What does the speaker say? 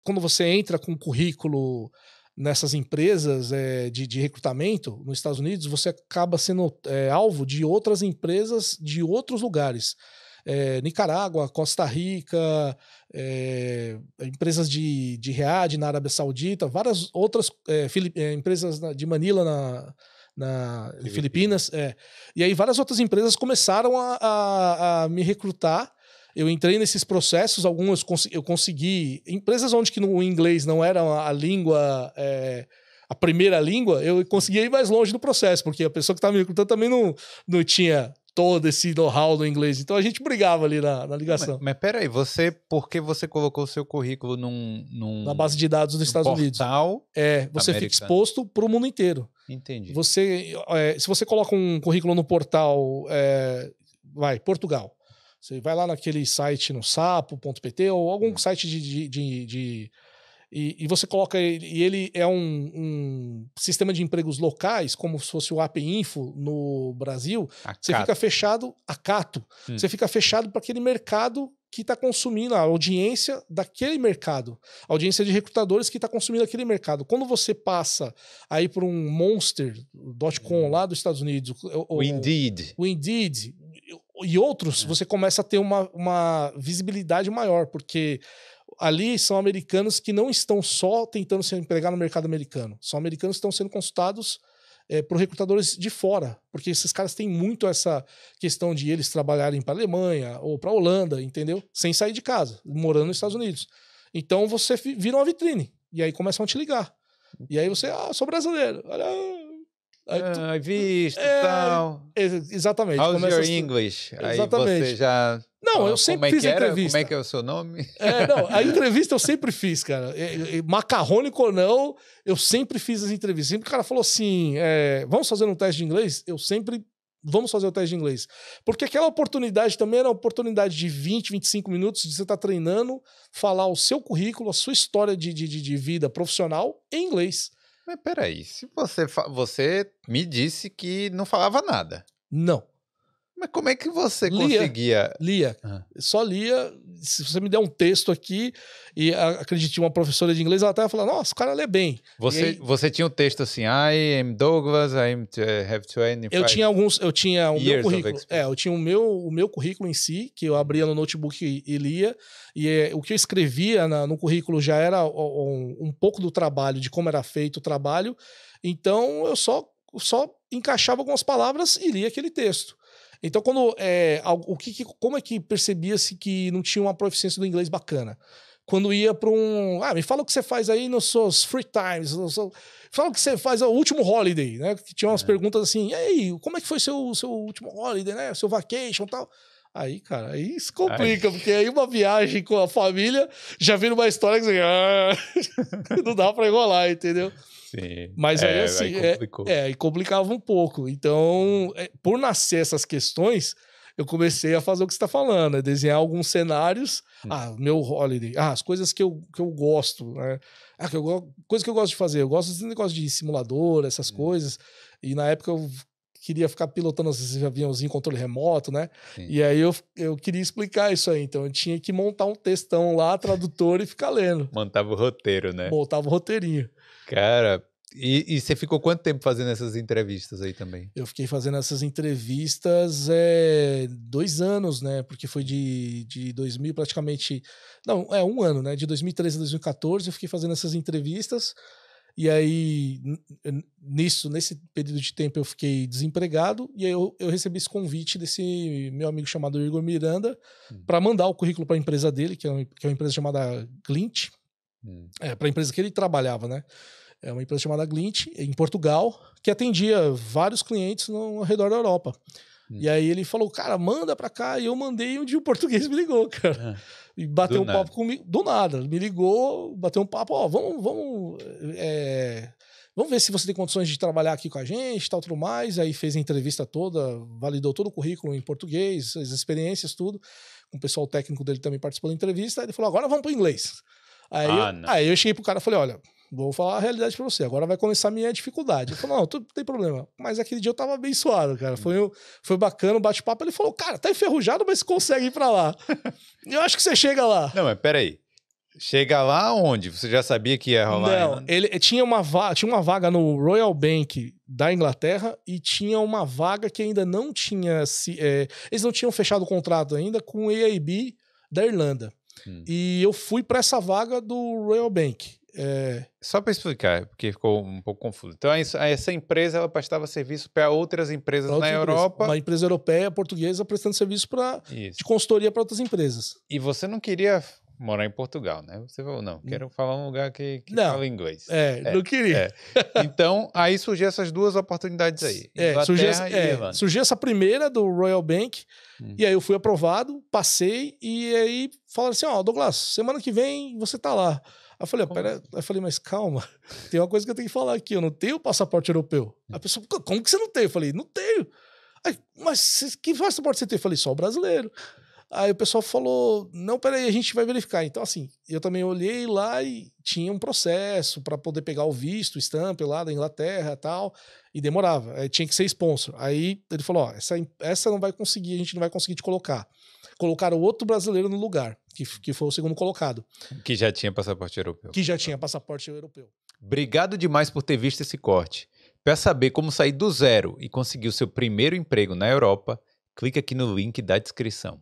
quando você entra com currículo nessas empresas de recrutamento nos Estados Unidos, você acaba sendo alvo de outras empresas de outros lugares. Nicarágua, Costa Rica, empresas de Riad na Arábia Saudita, várias outras empresas de Manila na Filipinas. E aí várias outras empresas começaram a me recrutar. Eu entrei nesses processos, alguns eu consegui... Empresas onde que o inglês não era a língua, a primeira língua, eu conseguia ir mais longe no processo, porque a pessoa que estava me recrutando também não tinha todo esse know-how do inglês. Então a gente brigava ali na ligação. Mas peraí, por que você colocou o seu currículo na base de dados dos Estados Unidos? Você fica exposto para o mundo inteiro. Entendi. Se você coloca um currículo no portal, Portugal. Você vai lá naquele site no sapo.pt ou algum site e você coloca ele, e ele é um sistema de empregos locais, como se fosse o AppInfo no Brasil. Você fica fechado, você fica fechado para aquele mercado que está consumindo a audiência daquele mercado, a audiência de recrutadores que está consumindo aquele mercado. Quando você passa aí por um Monster.com lá dos Estados Unidos, o Indeed e outros, você começa a ter uma visibilidade maior, porque ali são americanos que não estão só tentando se empregar no mercado americano, são americanos que estão sendo consultados por recrutadores de fora, porque esses caras têm muito essa questão de eles trabalharem para a Alemanha ou para a Holanda, entendeu? Sem sair de casa, morando nos Estados Unidos. Então você vira uma vitrine, e aí começam a te ligar. E aí você, sou brasileiro, olha... visto, tal. Exatamente. How's your English? Exatamente. Aí você já... Não, eu sempre fiz entrevista. Como é que é o seu nome? A entrevista eu sempre fiz, cara. Macarrônico ou não, eu sempre fiz as entrevistas. Sempre o cara falou assim, vamos fazer um teste de inglês? Vamos fazer o teste de inglês. Porque aquela oportunidade também era uma oportunidade de 20, 25 minutos de você estar treinando, falar o seu currículo, a sua história de vida profissional em inglês. Mas peraí, se você me disse que não falava nada. Não. Mas como é que você conseguia? Lia. Só lia. Se você me der um texto aqui, e acredite, uma professora de inglês, ela até vai falar, nossa, o cara lê bem. Você tinha um texto assim, I am Douglas, I have 25 eu tinha o meu currículo. Eu tinha o meu currículo em si, que eu abria no notebook e lia, e o que eu escrevia no currículo já era um pouco do trabalho, de como era feito o trabalho, então eu só encaixava algumas palavras e lia aquele texto. Então, como é que percebia-se que não tinha uma proficiência do inglês bacana? Quando ia para me fala o que você faz aí nos seus free times, fala o que você faz no último holiday, né? Que tinha umas perguntas assim, e aí, como é que foi seu último holiday, né? Seu vacation e tal. Aí, cara, aí se complica, porque aí uma viagem com a família já vira uma história que assim, não dá para enrolar, entendeu? Sim. Mas aí assim, aí complicava um pouco. Então, por nascer essas questões, eu comecei a fazer o que você está falando, desenhar alguns cenários. Meu holiday, as coisas que eu gosto, né? Coisa que eu gosto de fazer. Eu gosto desse negócio de simulador, essas coisas. E na época eu queria ficar pilotando esses aviãozinhos em controle remoto, né? Sim. E aí eu queria explicar isso aí. Então eu tinha que montar um textão lá, tradutor, e ficar lendo. Montava o roteiro, né? Montava o roteirinho. Cara, e você ficou quanto tempo fazendo essas entrevistas aí também? Eu fiquei fazendo essas entrevistas 2 anos, né? Porque foi de 2000 praticamente... Não, 1 ano, né? De 2013 a 2014 eu fiquei fazendo essas entrevistas. E aí, nesse período de tempo, eu fiquei desempregado. E aí eu recebi esse convite desse meu amigo chamado Igor Miranda para mandar o currículo para a empresa dele, que é uma empresa chamada Glint. Para a empresa que ele trabalhava, né? É uma empresa chamada Glint, em Portugal, que atendia vários clientes ao redor da Europa. E aí ele falou, cara, manda pra cá. E eu mandei, um dia o português me ligou, cara. E bateu um papo comigo. Do nada. Me ligou, bateu um papo. Vamos ver se você tem condições de trabalhar aqui com a gente, tal, tudo mais. Aí fez a entrevista toda, validou todo o currículo em português, as experiências, tudo. O pessoal técnico dele também participou da entrevista. Aí ele falou, agora vamos pro inglês. Aí eu cheguei pro cara e falei, olha, vou falar a realidade pra você, agora vai começar a minha dificuldade. Ele falou, não tem problema. Mas aquele dia eu tava abençoado, cara. Foi bacana o bate-papo. Ele falou, cara, tá enferrujado, mas consegue ir pra lá. Eu acho que você chega lá. Não, mas peraí. Chega lá onde? Você já sabia que ia rolar? Não, ele tinha uma vaga no Royal Bank da Inglaterra e tinha uma vaga que ainda não tinha... eles não tinham fechado o contrato ainda com o AIB da Irlanda. E eu fui para essa vaga do Royal Bank. Só para explicar, porque ficou um pouco confuso. Então, essa empresa ela prestava serviço para outras empresas na Europa. Uma empresa europeia, portuguesa, prestando serviço de consultoria para outras empresas. E você não queria morar em Portugal, né? Você falou, não, quero falar um lugar que fala inglês. Não queria. Então, aí surgiu essas duas oportunidades aí. Surgiu essa primeira do Royal Bank, e aí eu fui aprovado, passei, e aí falaram assim, Douglas, semana que vem você tá lá. Aí eu falei, mas calma, tem uma coisa que eu tenho que falar aqui, eu não tenho passaporte europeu. A pessoa, como que você não tem? Eu falei, não tenho. Aí, mas que passaporte você tem? Eu falei, só o brasileiro. Aí o pessoal falou, não, peraí, a gente vai verificar. Então, assim, eu também olhei lá e tinha um processo para poder pegar o visto, o stamp lá da Inglaterra e tal, e demorava. Aí tinha que ser sponsor. Aí ele falou, essa não vai conseguir, a gente não vai conseguir te colocar. Colocaram outro brasileiro no lugar, que foi o segundo colocado. Que já tinha passaporte europeu. Obrigado demais por ter visto esse corte. Para saber como sair do zero e conseguir o seu primeiro emprego na Europa, clica aqui no link da descrição.